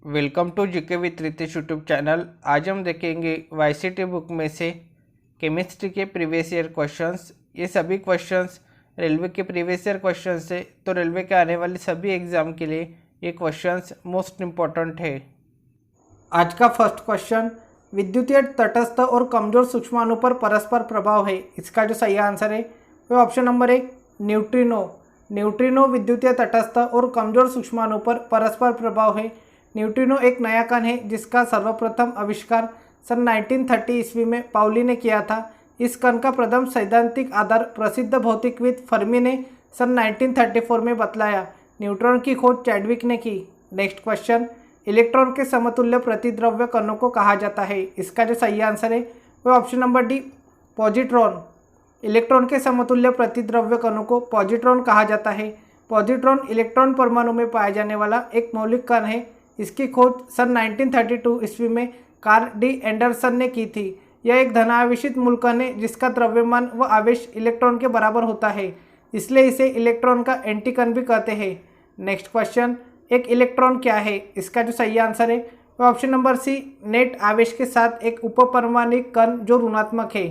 Welcome to GK with Ritesh YouTube channel. आज हम देखेंगे वाईसीटी बुक में से केमिस्ट्री के प्रीवियस ईयर क्वेश्चंस। ये सभी क्वेश्चंस रेलवे के प्रीवियस ईयर क्वेश्चंस है, तो रेलवे के आने वाले सभी एग्जाम के लिए ये क्वेश्चंस मोस्ट इम्पॉर्टेंट है। आज का फर्स्ट क्वेश्चन, विद्युतीय तटस्थ और कमजोर सूक्ष्माणु पर परस्पर प्रभाव है। इसका जो सही आंसर है वो ऑप्शन नंबर 1 न्यूट्रिनो। न्यूट्रिनो विद्युतीय तटस्थ और कमजोर सूक्ष्माणु पर परस्पर प्रभाव है। न्यूट्रिनो एक नया कण है जिसका सर्वप्रथम आविष्कार सन 1930 ईस्वी में पाउली ने किया था। इस कण का प्रथम सैद्धांतिक आधार प्रसिद्ध भौतिकविद फर्मी ने सन 1934 में बतलाया। न्यूट्रॉन की खोज चैडविक ने की। नेक्स्ट क्वेश्चन, इलेक्ट्रॉन के समतुल्य प्रतिद्रव्य कणों को कहा जाता है। इसका जो सही आंसर है वो option number D positron. Electron के समतुल्य प्रतिद्रव्य कणों को पॉजिट्रॉन कहा जाता है। पॉजिट्रॉन इलेक्ट्रॉन परमाणु में पाया जाने वाला एक मौलिक कण है। इसकी खोज सन 1932 ईस्वी में कार्ल डी एंडरसन ने की थी। यह एक धनावेशित मूल कण है जिसका द्रव्यमान व आवेश इलेक्ट्रॉन के बराबर होता है, इसलिए इसे इलेक्ट्रॉन का एंटी कण भी कहते हैं। नेक्स्ट क्वेश्चन, एक इलेक्ट्रॉन क्या है। इसका जो सही आंसर है वो ऑप्शन नंबर सी नेट आवेश के साथ एक उपपरमाणुक कण जो ऋणात्मक है।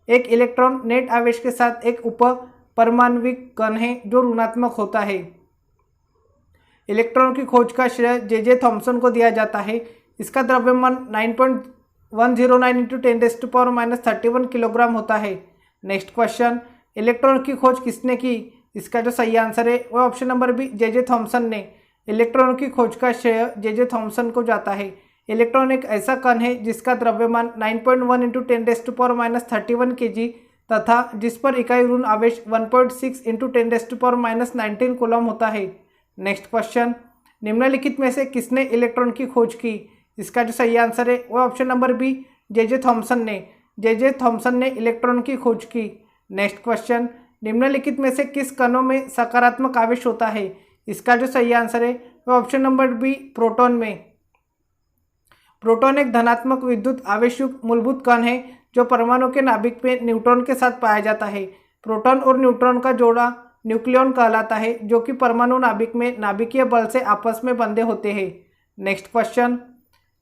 एक इलेक्ट्रॉन नेट आवेश के साथ एक उपपरमाणुक कण है जो ऋणात्मक होता है। इलेक्ट्रॉन की खोज का श्रेय जे थॉमसन को दिया जाता है। इसका द्रव्यमान 9.109 इंटू 10⁻³ किलोग्राम होता है। नेक्स्ट क्वेश्चन, इलेक्ट्रॉन की खोज किसने की। इसका जो सही आंसर है वो option number B J Thomson ने। इलेक्ट्रॉन की खोज का श्रेय जे थॉमसन को जाता है। इलेक्ट्रॉन एक ऐसा कण है जिसका द्रव्यमान 9.1 इंटू 10⁻31 kg तथा जिस पर इकाई ऋण आवेश 1.6 इंटू 10⁻19 कूलम होता है। नेक्स्ट क्वेश्चन, निम्नलिखित में से किसने इलेक्ट्रॉन की खोज की। इसका जो सही आंसर है वो option number B J Thomson ने। जे थॉमसन ने इलेक्ट्रॉन की खोज की। नेक्स्ट क्वेश्चन, निम्नलिखित में से किस कणों में सकारात्मक आवेश होता है। इसका जो सही आंसर है वो ऑप्शन नंबर बी प्रोटॉन में। प्रोटॉन एक धनात्मक विद्युत आवेशयुक्त मूलभूत कण है जो परमाणु के नाभिक में न्यूट्रॉन के साथ पाया जाता है। प्रोटॉन और न्यूट्रॉन का जोड़ा न्यूक्लियॉन कहलाता है, जो कि परमाणु नाभिक में नाभिकीय बल से आपस में बंधे होते हैं। नेक्स्ट क्वेश्चन,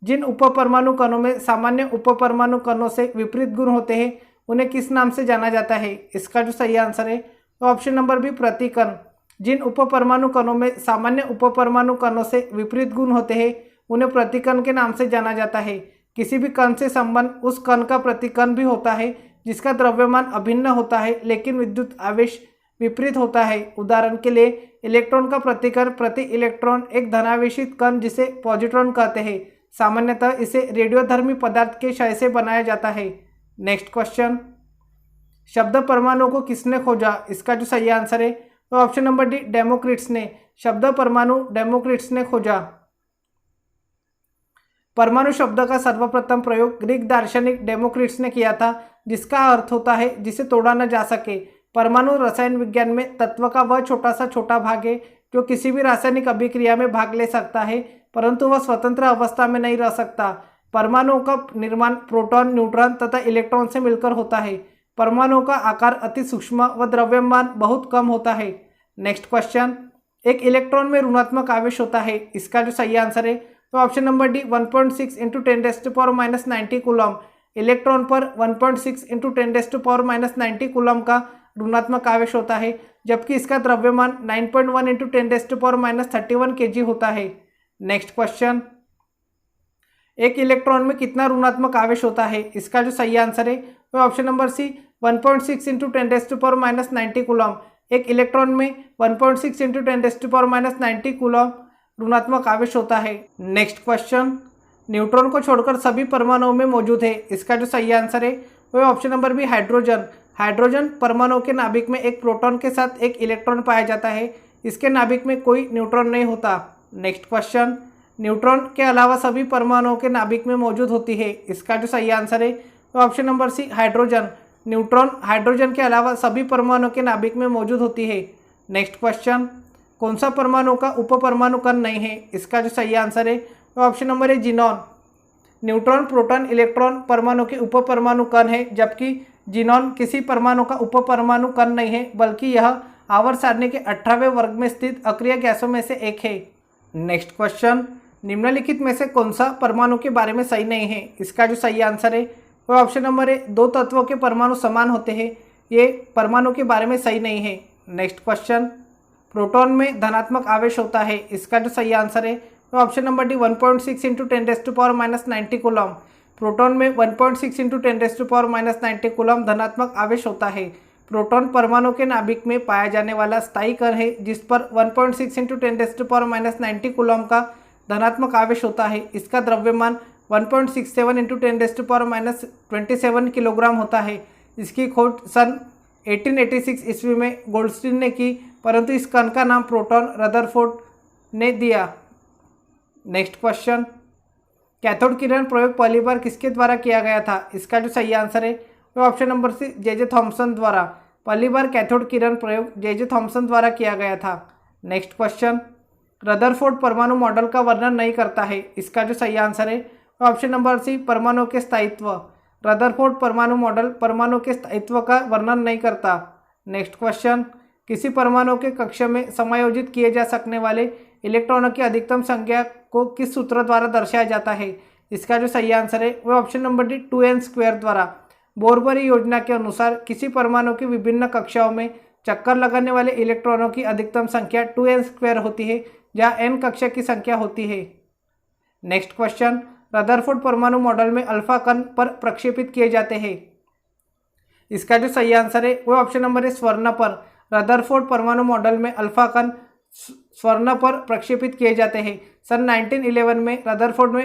जिन उपपरमाणु कणों में सामान्य उपपरमाणु कणों से विपरीत गुण होते हैं उन्हें किस नाम से जाना जाता है। इसका जो सही आंसर है वो ऑप्शन नंबर बी प्रतिकण। जिन उपपरमाणु कणों में सामान्य उपपरमाणु कणों से विपरीत गुण होते हैं उन्हें प्रतिकण के नाम से जाना जाता है। किसी भी कण से संबंध उस कण का प्रतिकण भी होता है जिसका द्रव्यमान अभिन्न होता है लेकिन विद्युत आवेश विपरीत होता है। उदाहरण के लिए इलेक्ट्रॉन का प्रतिकण प्रति इलेक्ट्रॉन एक धनावेशित कण जिसे पॉजिट्रॉन कहते हैं। सामान्यतः इसे रेडियोधर्मी पदार्थ के क्षय से बनाया जाता है। नेक्स्ट क्वेश्चन, शब्द परमाणु को किसने खोजा। इसका जो सही आंसर है वो ऑप्शन नंबर डी डेमोक्रिट्स ने। शब्द परमाणु डेमोक्रिट्स ने खोजा। परमाणु शब्द का सर्वप्रथम प्रयोग ग्रीक दार्शनिक डेमोक्रिट्स ने किया था, जिसका अर्थ होता है जिसे तोड़ा न जा सके। परमाणु रसायन विज्ञान में तत्व का वह छोटा भाग है जो किसी भी रासायनिक अभिक्रिया में भाग ले सकता है, परंतु वह स्वतंत्र अवस्था में नहीं रह सकता। परमाणुओं का निर्माण प्रोटॉन, न्यूट्रॉन तथा इलेक्ट्रॉन से मिलकर होता है। परमाणुओं का आकार अति सूक्ष्म व द्रव्यमान बहुत कम होता है। नेक्स्ट क्वेश्चन, एक इलेक्ट्रॉन में ऋणात्मक आवेश होता है। इसका जो सही आंसर है तो option number D 1.6 into 10⁻90 coulomb. Electron पर 1.6 इंटू 10⁻90 कूलम का ऋणात्मक आवेश होता है, जबकि इसका द्रव्यमान 9.1 इंटू 10⁻31 kg होता है। नेक्स्ट क्वेश्चन, एक इलेक्ट्रॉन में कितना ऋणात्मक आवेश होता है। इसका जो सही आंसर है वो option number C 1.6 into 10⁻90 coulomb. एक इलेक्ट्रॉन में 1.6 इंटू 10⁻90 कूलम ऋणात्मक आवेश होता है। नेक्स्ट क्वेश्चन, न्यूट्रॉन को छोड़कर सभी परमाणुओं में मौजूद है। इसका जो सही आंसर है वो option number B hydrogen. Hydrogen परमाणु के नाभिक में एक प्रोटॉन के साथ एक इलेक्ट्रॉन पाया जाता है। इसके नाभिक में कोई न्यूट्रॉन नहीं होता। नेक्स्ट क्वेश्चन, न्यूट्रॉन के अलावा सभी परमाणुओं के नाभिक में मौजूद होती है। इसका जो सही आंसर है वो option number C hydrogen. Neutron hydrogen के अलावा सभी परमाणुओं के नाभिक में मौजूद होती है। नेक्स्ट क्वेश्चन, कौन सा परमाणु का उपपरमाणु कण नहीं है। इसका जो सही आंसर है वो ऑप्शन नंबर है जीनॉन। न्यूट्रॉन, प्रोटॉन, इलेक्ट्रॉन परमाणु के उपपरमाणु कण है, जबकि जीनॉन किसी परमाणु का उपपरमाणु कण नहीं है, बल्कि यह आवर्त सारणी के 18वें वर्ग में स्थित अक्रिय गैसों में से एक है। नेक्स्ट क्वेश्चन, निम्नलिखित में से कौन सा परमाणु के बारे में सही नहीं है? इसका जो सही आंसर है वो ऑप्शन नंबर है, दो तत्वों के परमाणु समान होते हैं। ये परमाणु के बारे में सही नहीं है। नेक्स्ट क्वेश्चन, प्रोटॉन में धनात्मक आवेश होता है। इसका जो सही आंसर है वो option number D 1.6 into 10⁻90 coulomb. Proton में 1.6 इंटू 10⁻90 कूलम धनात्मक आवेश होता है। प्रोटॉन परमाणु के नाभिक में पाया जाने वाला स्थायी कण है जिस पर 1.6 इंटू 10⁻90 कूलम का धनात्मक आवेश होता है। इसका द्रव्यमान 1.67 इंटू 10⁻27 किलोग्राम होता है। इसकी खोज सन 1886 ईस्वी में गोल्डस्टीन ने की, परंतु इस कण का नाम प्रोटॉन रदरफोर्ड ने दिया। नेक्स्ट क्वेश्चन, कैथोड किरण प्रयोग पहली बार किसके द्वारा किया गया था? इसका जो सही आंसर है वो option number C J Thomson द्वारा। पहली बार कैथोड किरण प्रयोग जे थॉमसन द्वारा किया गया था। नेक्स्ट क्वेश्चन, रदरफोर्ड परमाणु मॉडल का वर्णन नहीं करता है। इसका जो सही आंसर है वो ऑप्शन नंबर सी परमाणु के स्थायित्व। रदरफोर्ड परमाणु मॉडल परमाणु के स्थायित्व का वर्णन नहीं करता। नेक्स्ट क्वेश्चन, किसी परमाणु के कक्ष में समायोजित किए जा सकने वाले इलेक्ट्रॉनों की अधिकतम संख्या को किस सूत्र द्वारा दर्शाया जाता है? इसका जो सही आंसर है वो ऑप्शन नंबर डी 2n² द्वारा। बोरबरी योजना के अनुसार किसी परमाणु की विभिन्न कक्षाओं में चक्कर लगाने वाले इलेक्ट्रॉनों की अधिकतम संख्या 2n² होती है, जहाँ n कक्षा की संख्या होती है। नेक्स्ट क्वेश्चन, रदरफोर्ड परमाणु मॉडल में अल्फा कण पर प्रक्षेपित किए जाते हैं। इसका जो सही आंसर है वो ऑप्शन नंबर है स्वर्ण पर। रदरफोर्ड परमाणु मॉडल में अल्फा कण स्वर्ण पर प्रक्षेपित किए जाते हैं। सन 1911 में रदरफोर्ड ने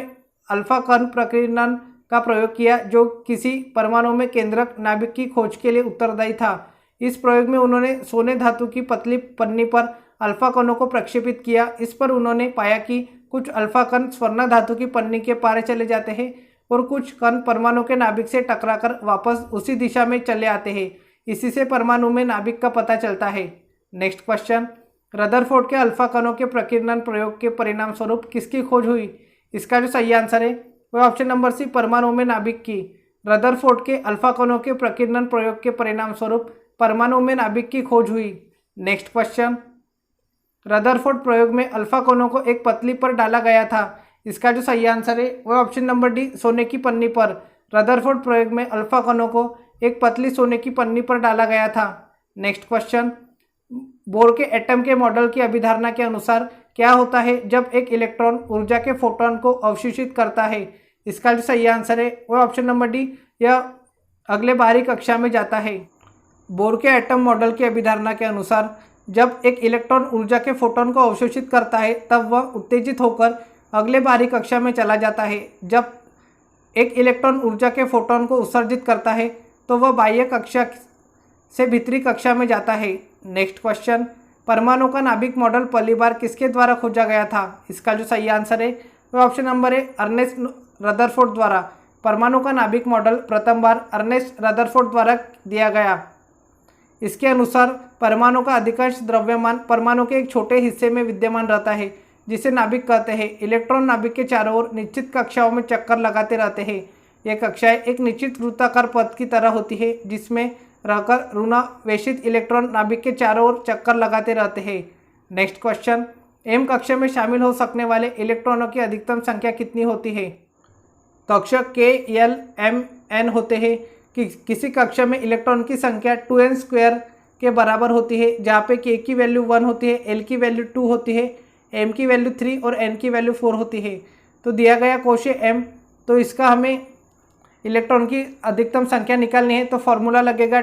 अल्फा कण प्रकीर्णन का प्रयोग किया, जो किसी परमाणु में केंद्रक नाभिक की खोज के लिए उत्तरदायी था। इस प्रयोग में उन्होंने सोने धातु की पतली पन्नी पर अल्फा कणों को प्रक्षेपित किया। इस पर उन्होंने पाया कि कुछ अल्फा कण स्वर्ण धातु की पन्नी के पार चले जाते हैं और कुछ कण परमाणु के नाभिक से टकराकर वापस उसी दिशा में चले आते हैं। इसी से परमाणु में नाभिक का पता चलता है। नेक्स्ट क्वेश्चन, रदरफोर्ड के अल्फा कणों के प्रकीर्णन प्रयोग के परिणाम स्वरूप किसकी खोज हुई? इसका जो सही आंसर है वह ऑप्शन नंबर सी परमाणु में नाभिक की। रदरफोर्ड के अल्फा कणों के प्रकीर्णन प्रयोग के परिणाम स्वरूप परमाणु में नाभिक की खोज हुई। नेक्स्ट क्वेश्चन, रदरफोर्ड प्रयोग में अल्फा कणों को एक पतली पर डाला गया था। इसका जो सही आंसर है वह ऑप्शन नंबर डी सोने की पन्नी पर। रदरफोर्ड प्रयोग में अल्फा कणों को एक पतली सोने की पन्नी पर डाला गया था। नेक्स्ट क्वेश्चन, बोर के एटम के मॉडल की अभिधारणा के अनुसार क्या होता है जब एक इलेक्ट्रॉन ऊर्जा के फोटॉन को अवशोषित करता है? इसका जो सही आंसर है वह ऑप्शन नंबर डी, यह अगले बाहरी कक्षा में जाता है। बोर के एटम मॉडल की अभिधारणा के अनुसार जब एक इलेक्ट्रॉन ऊर्जा के फोटॉन को अवशोषित करता है तब वह उत्तेजित होकर अगले बाहरी कक्षा में चला जाता है। जब एक इलेक्ट्रॉन ऊर्जा के फोटॉन को उत्सर्जित करता है तो वह बाह्य कक्षा से भीतरी कक्षा में जाता है। नेक्स्ट क्वेश्चन, परमाणु का नाभिक मॉडल पहली बार किसके द्वारा खोजा गया था? इसका जो सही आंसर है वह ऑप्शन नंबर है अर्नेस्ट रदरफोर्ड द्वारा। परमाणु का नाभिक मॉडल प्रथम बार अर्नेस्ट रदरफोर्ड द्वारा दिया गया। इसके अनुसार परमाणु का अधिकांश द्रव्यमान परमाणु के एक छोटे हिस्से में विद्यमान रहता है, जिसे नाभिक कहते हैं। इलेक्ट्रॉन नाभिक के चारों ओर निश्चित कक्षाओं में चक्कर लगाते रहते हैं। ये कक्षाएं एक निश्चित वृत्ताकार पथ की तरह होती है, जिसमें रहकर ऋणावेशित इलेक्ट्रॉन नाभिक के चारों ओर चक्कर लगाते रहते हैं। नेक्स्ट क्वेश्चन, एम कक्षा में शामिल हो सकने वाले इलेक्ट्रॉनों की अधिकतम संख्या कितनी होती है? कक्षा के एल एम एन होते हैं कि किसी कक्षा में इलेक्ट्रॉन की संख्या 2n² के बराबर होती है, जहाँ पे k की वैल्यू 1 होती है, l की वैल्यू 2 होती है, m की वैल्यू 3 और n की वैल्यू 4 होती है। तो दिया गया कोश है m, तो इसका हमें इलेक्ट्रॉन की अधिकतम संख्या निकालनी है। तो फॉर्मूला लगेगा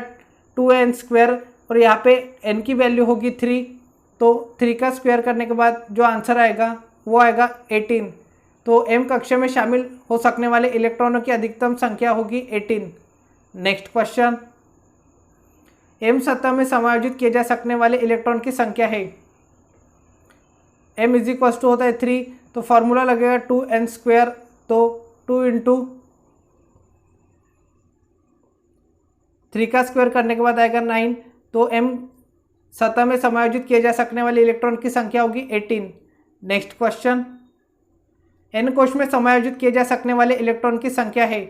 2n² और यहाँ पे n की वैल्यू होगी 3, तो 3 का स्क्वायर करने के बाद जो आंसर आएगा वो आएगा 18। तो m कक्षा में शामिल हो सकने वाले इलेक्ट्रॉनों की अधिकतम संख्या होगी 18। नेक्स्ट क्वेश्चन, m सतह में समायोजित किए जा सकने वाले इलेक्ट्रॉन की संख्या है। m इज इक्वल टू होता है 3, तो फॉर्मूला लगेगा 2n², तो 2 इंटू 3 का स्क्वायर करने के बाद आएगा 9। तो m सतह में समायोजित किए जा सकने वाले इलेक्ट्रॉन की संख्या होगी 18। नेक्स्ट क्वेश्चन, n कोश में समायोजित किए जा सकने वाले इलेक्ट्रॉन की संख्या है।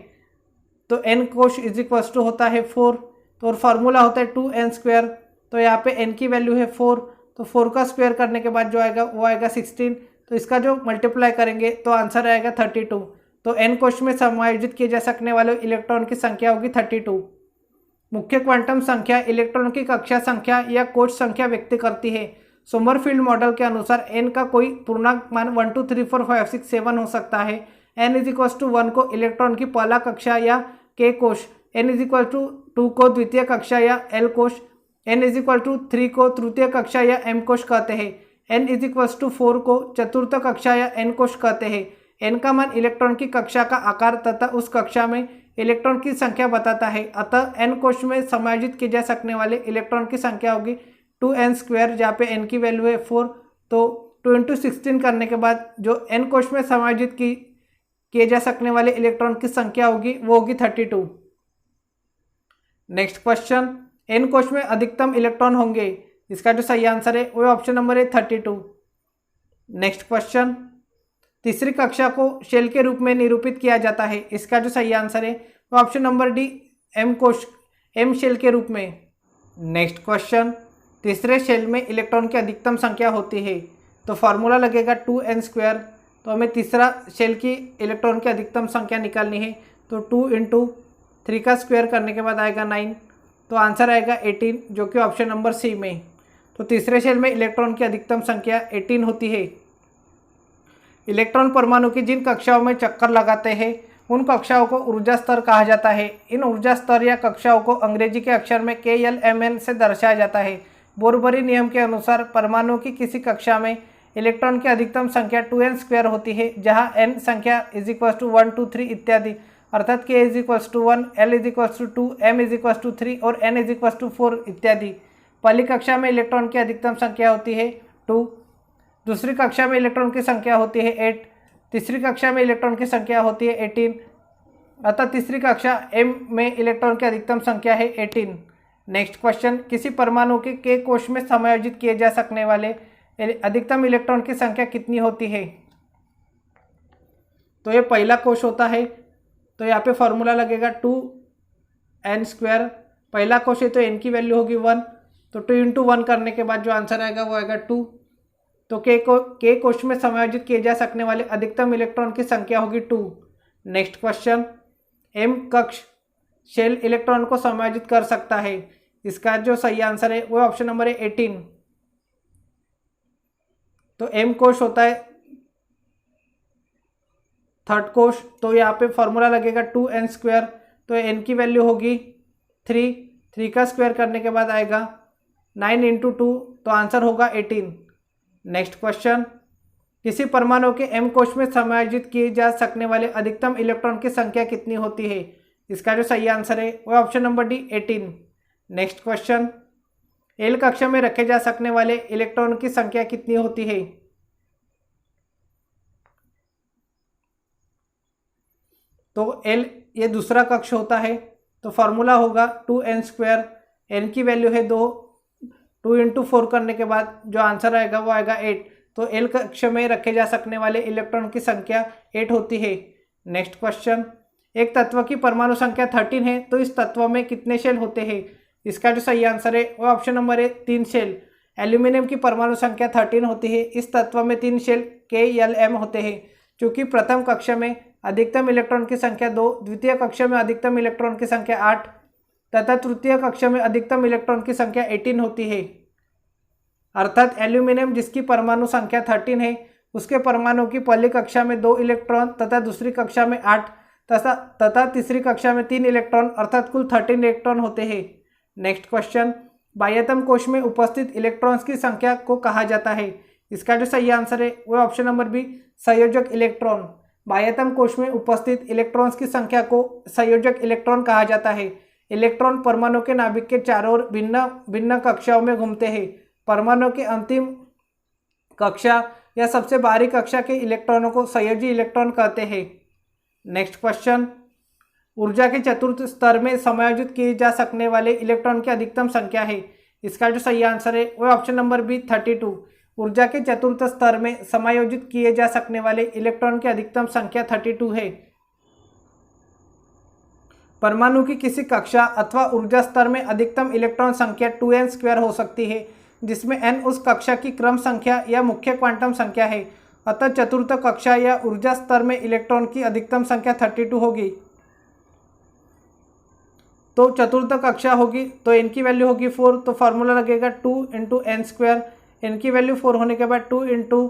तो n कोश इज इक्वल टू होता है 4, तो फॉर्मूला होता है 2n²। तो यहाँ पे n की वैल्यू है 4, तो 4 का स्क्वायर करने के बाद जो आएगा वो आएगा 16। तो इसका जो मल्टीप्लाई करेंगे तो आंसर आएगा 32। तो n कोश में समायोजित किए जा सकने वाले इलेक्ट्रॉन की संख्या होगी 32। मुख्य क्वांटम संख्या इलेक्ट्रॉन की कक्षा संख्या या कोश संख्या व्यक्त करती है। सोमरफील्ड मॉडल के अनुसार n का कोई पूर्णांक मान 1 2 3 4 5 6 7 हो सकता है। n = 1 को इलेक्ट्रॉन की पहला कक्षा या k कोश, n = 2 को द्वितीय कक्षा या l कोश, n = 3 को तृतीय कक्षा या m कोश कहते हैं। n = 4 को चतुर्थ कक्षा या n कोश कहते हैं। n का मान इलेक्ट्रॉन की कक्षा का आकार तथा उस कक्षा में इलेक्ट्रॉन की संख्या बताता है। अतः n कोश में समायोजित किए जा सकने वाले इलेक्ट्रॉन की संख्या होगी 2n², जहाँ पे n की वैल्यू है 4। तो 2 × 16 करने के बाद जो n कोश में समायोजित किए जा सकने वाले इलेक्ट्रॉन की संख्या होगी वो होगी 32। नेक्स्ट क्वेश्चन, n कोश में अधिकतम इलेक्ट्रॉन होंगे। इसका जो सही आंसर है वो ऑप्शन नंबर है 32। नेक्स्ट क्वेश्चन, तीसरी कक्षा को शेल के रूप में निरूपित किया जाता है। इसका जो सही आंसर है वो option number D, m shell के रूप में। नेक्स्ट क्वेश्चन, तीसरे शेल में इलेक्ट्रॉन की अधिकतम संख्या होती है। तो फार्मूला लगेगा 2n²। तो हमें तीसरा शेल की इलेक्ट्रॉन की अधिकतम संख्या निकालनी है। तो 2 × 3 का स्क्वायर करने के बाद आएगा 9। तो आंसर आएगा 18, जो कि ऑप्शन नंबर सी में। तो तीसरे शेल में इलेक्ट्रॉन की अधिकतम संख्या 18 होती है। इलेक्ट्रॉन परमाणु की जिन कक्षाओं में चक्कर लगाते हैं उन कक्षाओं को ऊर्जा स्तर कहा जाता है। इन ऊर्जा स्तर या कक्षाओं को अंग्रेजी के अक्षर में KLMN से दर्शाया जाता है। बोरबरी नियम के अनुसार परमाणु की किसी कक्षा में इलेक्ट्रॉन की अधिकतम संख्या 2n² होती है, जहाँ n संख्या = 1 2 3 इत्यादि, अर्थात k = 1, l = 2, m = 3 और n = 4 इत्यादि। पहली कक्षा में इलेक्ट्रॉन की अधिकतम संख्या होती है 2, दूसरी कक्षा में इलेक्ट्रॉन की संख्या होती है 8, तीसरी कक्षा में इलेक्ट्रॉन की संख्या होती है 18, अतः तीसरी कक्षा m में इलेक्ट्रॉन की अधिकतम संख्या है 18। नेक्स्ट क्वेश्चन, किसी परमाणु के k कोश में समायोजित किए जा सकने वाले अधिकतम इलेक्ट्रॉन की संख्या कितनी होती है। तो ये पहला कोश होता है, तो यहाँ पे फॉर्मूला लगेगा 2n²। पहला कोश है तो n की वैल्यू होगी 1, तो 2 × 1 करने के बाद जो आंसर आएगा वो आएगा 2। तो k कोश में समायोजित किए जा सकने वाले अधिकतम इलेक्ट्रॉन की संख्या होगी 2। नेक्स्ट क्वेश्चन, m कक्ष शेल इलेक्ट्रॉन को समायोजित कर सकता है। इसका जो सही आंसर है वो ऑप्शन नंबर है 18। तो m कोश होता है थर्ड कोश, तो यहाँ पे फॉर्मूला लगेगा 2n²। तो n की वैल्यू होगी 3 का स्क्वायर करने के बाद आएगा 9 × 2, तो आंसर होगा 18। नेक्स्ट क्वेश्चन, किसी परमाणु के m कोश में समायोजित किए जा सकने वाले अधिकतम इलेक्ट्रॉन की संख्या कितनी होती है। इसका जो सही आंसर है वो option number D 18। Next question, l कक्षा में रखे जा सकने वाले इलेक्ट्रॉन की संख्या कितनी होती है। तो l ये दूसरा कक्ष होता है, तो फॉर्मूला होगा 2n²। n की वैल्यू है 2 × 4 करने के बाद जो आंसर आएगा वो आएगा 8। तो l कक्ष में रखे जा सकने वाले इलेक्ट्रॉन की संख्या 8 होती है। नेक्स्ट क्वेश्चन, एक तत्व की परमाणु संख्या 13 है, तो इस तत्व में कितने शेल होते हैं। इसका जो सही आंसर है वो ऑप्शन नंबर है 3 शेल। एल्यूमिनियम की परमाणु संख्या 13 होती है। इस तत्व में 3 शेल KLM होते हैं। चूँकि प्रथम कक्षा में अधिकतम इलेक्ट्रॉन की संख्या 2, द्वितीय कक्षा में अधिकतम इलेक्ट्रॉन की संख्या 8 तथा तृतीय कक्षा में अधिकतम इलेक्ट्रॉन की संख्या 18 होती है, अर्थात एल्यूमिनियम जिसकी परमाणु संख्या 13 है उसके परमाणु की पहली कक्षा में 2 इलेक्ट्रॉन तथा दूसरी कक्षा में 8 तथा तीसरी कक्षा में 3 इलेक्ट्रॉन, अर्थात कुल 13 इलेक्ट्रॉन होते हैं। नेक्स्ट क्वेश्चन, बाह्यतम कोश में उपस्थित इलेक्ट्रॉन्स की संख्या को कहा जाता है। इसका जो सही आंसर है वो ऑप्शन नंबर बी, संयोजक इलेक्ट्रॉन। बाह्यतम कोश में उपस्थित इलेक्ट्रॉन्स की संख्या को संयोजक इलेक्ट्रॉन कहा जाता है। इलेक्ट्रॉन परमाणु के नाभिक के चारों ओर भिन्न भिन्न कक्षाओं में घूमते हैं। परमाणु के अंतिम कक्षा या सबसे बाहरी कक्षा के इलेक्ट्रॉनों को संयोजी इलेक्ट्रॉन कहते हैं। नेक्स्ट क्वेश्चन, ऊर्जा के चतुर्थ स्तर में समायोजित किए जा सकने वाले इलेक्ट्रॉन की अधिकतम संख्या है। इसका जो सही आंसर है वो ऑप्शन नंबर बी 32। ऊर्जा के चतुर्थ स्तर में समायोजित किए जा सकने वाले इलेक्ट्रॉन की अधिकतम संख्या 32 है। परमाणु की किसी कक्षा अथवा ऊर्जा स्तर में अधिकतम इलेक्ट्रॉन संख्या 2n² हो सकती है, जिसमें n उस कक्षा की क्रम संख्या या मुख्य क्वांटम संख्या है। अतः चतुर्थ कक्षा या ऊर्जा स्तर में इलेक्ट्रॉन की अधिकतम संख्या 32 होगी। तो चतुर्थ कक्षा होगी तो n की वैल्यू होगी 4, तो फार्मूला लगेगा 2 × n²। n की वैल्यू 4 होने के बाद 2 ×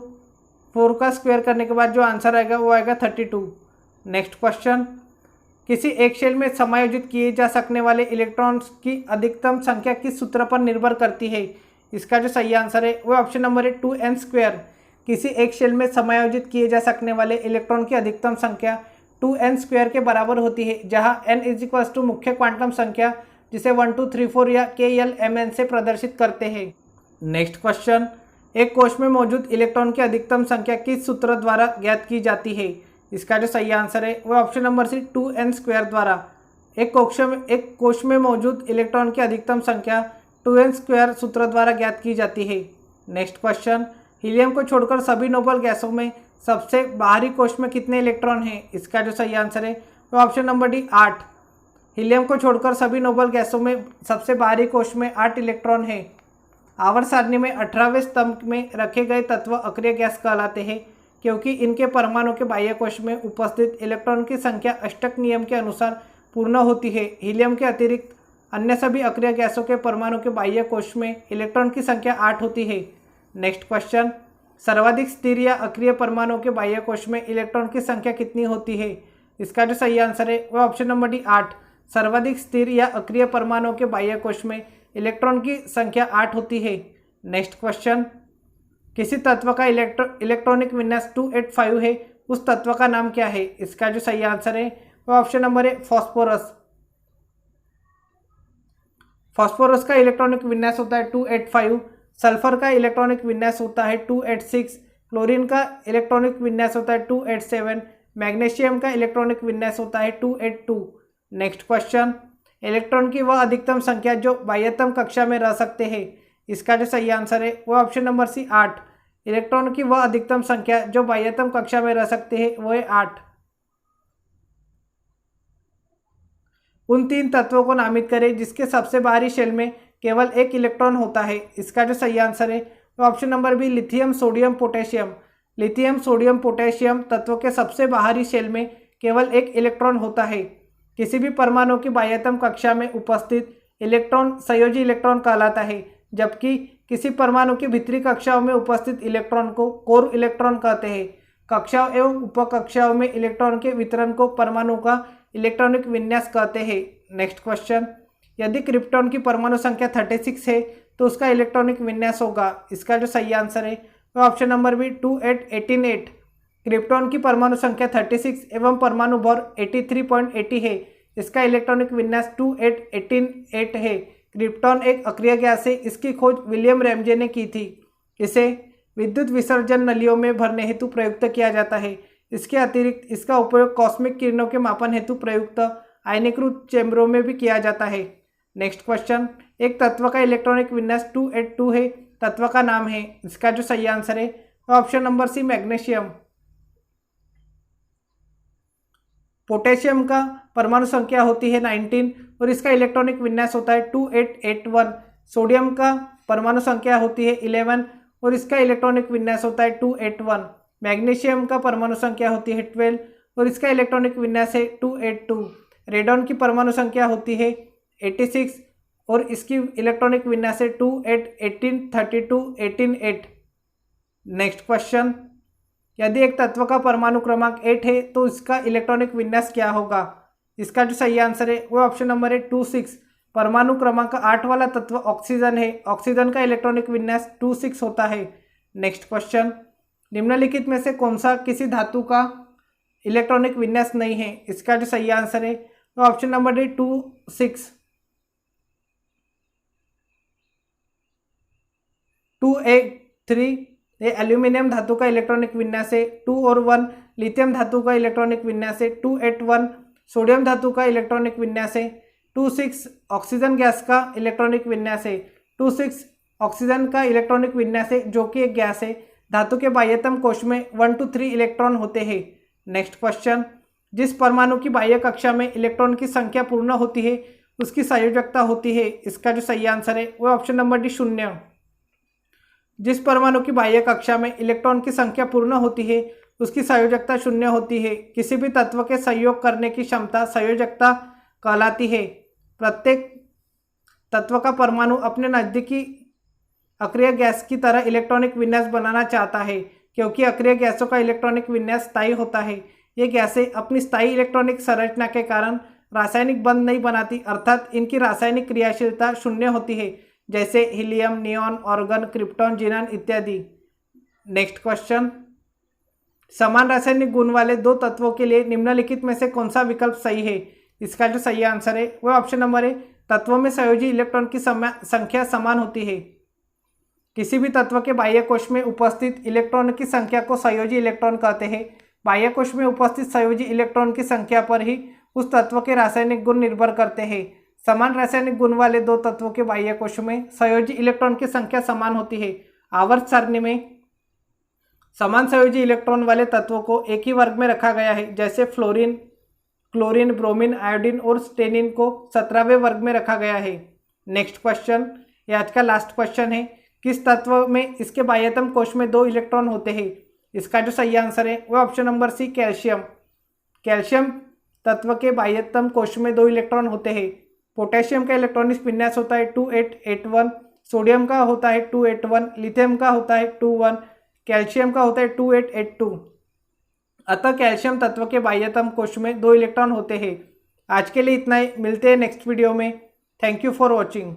4 का स्क्वायर करने के बाद जो आंसर आएगा वो आएगा 32। नेक्स्ट क्वेश्चन, किसी एक शेल में समायोजित किए जा सकने वाले इलेक्ट्रॉन्स की अधिकतम संख्या किस सूत्र पर निर्भर करती है? इसका जो सही आंसर है वो ऑप्शन नंबर है 2n²। किसी एक शेल में समायोजित किए जा सकने वाले इलेक्ट्रॉन की अधिकतम संख्या 2n² के बराबर होती है, जहां n इज मुख्य क्वांटम संख्या जिसे 1 2 3 4 या KLMN से प्रदर्शित करते हैं। नेक्स्ट क्वेश्चन, एक कोश में मौजूद इलेक्ट्रॉन की अधिकतम संख्या किस सूत्र द्वारा ज्ञात की जाती है? इसका जो सही आंसर है वो ऑप्शन नंबर सी 2n² द्वारा। एक कोश में मौजूद इलेक्ट्रॉन की अधिकतम संख्या 2n² सूत्र द्वारा ज्ञात की जाती है। नेक्स्ट क्वेश्चन, हीलियम को छोड़कर सभी नोबल गैसों में सबसे बाहरी कोश में कितने इलेक्ट्रॉन हैं? इसका जो सही आंसर है वो ऑप्शन नंबर डी 8। हीलियम को छोड़कर सभी नोबल गैसों में सबसे बाहरी कोश में 8 इलेक्ट्रॉन हैं। आवर्त सारणी में 18वें स्तंभ में रखे गए तत्व अक्रिय गैस कहलाते हैं, क्योंकि इनके परमाणु के बाह्य कोश में उपस्थित इलेक्ट्रॉन की संख्या अष्टक नियम के अनुसार पूर्ण होती है। हीलियम के अतिरिक्त अन्य सभी अक्रिय गैसों के परमाणु के बाह्य कोश में इलेक्ट्रॉन की संख्या 8 होती है। नेक्स्ट क्वेश्चन, सर्वाधिक स्थिर या अक्रिय परमाणु के बाह्य कोश में इलेक्ट्रॉन की संख्या कितनी होती है? इसका जो सही आंसर है वह ऑप्शन नंबर डी 8। सर्वाधिक स्थिर या अक्रिय परमाणु के बाह्य कोश में इलेक्ट्रॉन की संख्या 8 होती है। नेक्स्ट क्वेश्चन, किसी तत्व का इलेक्ट्रॉनिक विन्यास 285 है, उस तत्व का नाम क्या है? इसका जो सही आंसर है वह ऑप्शन नंबर है फॉस्फोरस। फॉस्फोरस का इलेक्ट्रॉनिक विन्यास होता है 285। सल्फर का इलेक्ट्रॉनिक विन्यास होता है 286। क्लोरीन का इलेक्ट्रॉनिक विन्यास होता है 287। मैग्नीशियम का इलेक्ट्रॉनिक विन्यास होता है 282। नेक्स्ट क्वेश्चन, इलेक्ट्रॉन की वह अधिकतम संख्या जो बाह्यतम कक्षा में रह सकते हैं। इसका जो सही आंसर है वह ऑप्शन नंबर सी 8। इलेक्ट्रॉन की वह अधिकतम संख्या जो बाह्यतम कक्षा में रह सकते हैं वह है 8। उन 3 तत्वों को नामित करें जिसके सबसे बाहरी शेल में केवल एक इलेक्ट्रॉन होता है। इसका जो सही आंसर है वह option number B lithium sodium potassium. Lithium sodium potassium तत्वों के सबसे बाहरी शेल में केवल एक इलेक्ट्रॉन होता है। किसी भी परमाणु की बाह्यतम कक्षा में उपस्थित इलेक्ट्रॉन संयोजी इलेक्ट्रॉन कहलाता है, जबकि किसी परमाणु की भीतरी कक्षाओं में उपस्थित इलेक्ट्रॉन को कोर इलेक्ट्रॉन कहते हैं। कक्षाओं एवं उपकक्षाओं में इलेक्ट्रॉन के वितरण को परमाणु का इलेक्ट्रॉनिक विन्यास कहते हैं। नेक्स्ट क्वेश्चन, यदि क्रिप्टॉन की परमाणु संख्या 36 है तो उसका इलेक्ट्रॉनिक विन्यास होगा। इसका जो सही आंसर है वह ऑप्शन नंबर बी 28188। क्रिप्टॉन की परमाणु संख्या 36 एवं परमाणु भर 83.80 है। इसका इलेक्ट्रॉनिक विन्यास 28188 है। क्रिप्टॉन एक अक्रिय गैस है। इसकी खोज विलियम रैमजे ने की थी। इसे विद्युत विसर्जन नलियों में भरने हेतु प्रयुक्त किया जाता है। इसके अतिरिक्त इसका उपयोग कॉस्मिक किरणों के मापन हेतु प्रयुक्त आयनीकृत चैम्बरों में भी किया जाता है। नेक्स्ट क्वेश्चन, एक तत्व का इलेक्ट्रॉनिक विन्यास 282 है, तत्व का नाम है। इसका जो सही आंसर है वह option number C magnesium. Potassium का परमाणु संख्या होती है 19 और इसका इलेक्ट्रॉनिक विन्यास होता है 2881। सोडियम का परमाणु संख्या होती है 11 और इसका इलेक्ट्रॉनिक विन्यास होता है 281। मैग्नीशियम का परमाणु संख्या होती है 12 और इसका इलेक्ट्रॉनिक विन्यास है 282। रेडॉन की परमाणु संख्या होती है 86 और इसकी इलेक्ट्रॉनिक विन्यास है 28 18 32 18 8। नेक्स्ट क्वेश्चन, यदि एक तत्व का परमाणु क्रमांक 8 है तो इसका इलेक्ट्रॉनिक विन्यास क्या होगा? इसका जो सही आंसर है वो ऑप्शन नंबर है 26। परमाणु क्रमांक 8 वाला तत्व ऑक्सीजन है। ऑक्सीजन का इलेक्ट्रॉनिक विन्यास 26 होता है। नेक्स्ट क्वेश्चन, निम्नलिखित में से कौन सा किसी धातु का इलेक्ट्रॉनिक विन्यास नहीं है? इसका जो सही आंसर है वो ऑप्शन नंबर डी 26। 283 ये एल्यूमिनियम धातु का इलेक्ट्रॉनिक विन्यास है। 2 और 1 लिथियम धातु का इलेक्ट्रॉनिक विन्यास है। 281 सोडियम धातु का इलेक्ट्रॉनिक विन्यास है। 26 ऑक्सीजन गैस का इलेक्ट्रॉनिक विन्यास है। 26 ऑक्सीजन का इलेक्ट्रॉनिक विन्यास है जो कि एक गैस है। धातु के बाह्यतम कोश में 1 to 3 इलेक्ट्रॉन होते हैं। नेक्स्ट क्वेश्चन, जिस परमाणु की बाह्य कक्षा में इलेक्ट्रॉन की संख्या पूर्ण होती है उसकी संयोजकता होती है। इसका जो सही आंसर है वो ऑप्शन नंबर डी 0। जिस परमाणु की बाह्य कक्षा में इलेक्ट्रॉन की संख्या पूर्ण होती है उसकी संयोजकता शून्य होती है। किसी भी तत्व के संयोग करने की क्षमता संयोजकता कहलाती है। प्रत्येक तत्व का परमाणु अपने नज़दीकी अक्रिय गैस की तरह इलेक्ट्रॉनिक विन्यास बनाना चाहता है, क्योंकि अक्रिय गैसों का इलेक्ट्रॉनिक विन्यास स्थायी होता है। ये गैसें अपनी स्थायी इलेक्ट्रॉनिक संरचना के कारण रासायनिक बंध नहीं बनाती, अर्थात इनकी रासायनिक क्रियाशीलता शून्य होती है, जैसे हीलियम, नियॉन, ऑर्गन, क्रिप्टॉन, जिनान इत्यादि। नेक्स्ट क्वेश्चन, समान रासायनिक गुण वाले दो तत्वों के लिए निम्नलिखित में से कौन सा विकल्प सही है? इसका जो सही आंसर है वह ऑप्शन नंबर है, तत्वों में संयोजी इलेक्ट्रॉन की संख्या समान होती है। किसी भी तत्व के बाह्य कोश में उपस्थित इलेक्ट्रॉन की संख्या को संयोजी इलेक्ट्रॉन कहते हैं। बाह्य कोश में उपस्थित संयोजी इलेक्ट्रॉन की संख्या पर ही उस तत्व के रासायनिक गुण निर्भर करते हैं। समान रासायनिक गुण वाले दो तत्वों के बाह्य कोश में संयोजी इलेक्ट्रॉन की संख्या समान होती है। आवर्त सारणी में समान संयोजी इलेक्ट्रॉन वाले तत्वों को एक ही वर्ग में रखा गया है, जैसे फ्लोरीन, क्लोरीन, ब्रोमीन, आयोडीन और स्टेनिन को 17वें वर्ग में रखा गया है। नेक्स्ट क्वेश्चन, ये आज का लास्ट क्वेश्चन है। किस तत्व में इसके बाह्यतम कोश में 2 इलेक्ट्रॉन होते हैं? इसका जो सही आंसर है वह option number C, calcium. Calcium तत्व के बाह्यतम कोश में 2 इलेक्ट्रॉन होते हैं। पोटेशियम का इलेक्ट्रॉनिक विन्यास होता है 2881, सोडियम का होता है 281, लिथियम का होता है 21, कैल्शियम का होता है 2882। अतः कैल्शियम तत्व के बाह्यतम कोश में 2 इलेक्ट्रॉन होते हैं। आज के लिए इतना ही, मिलते हैं नेक्स्ट वीडियो में। Thank you for watching.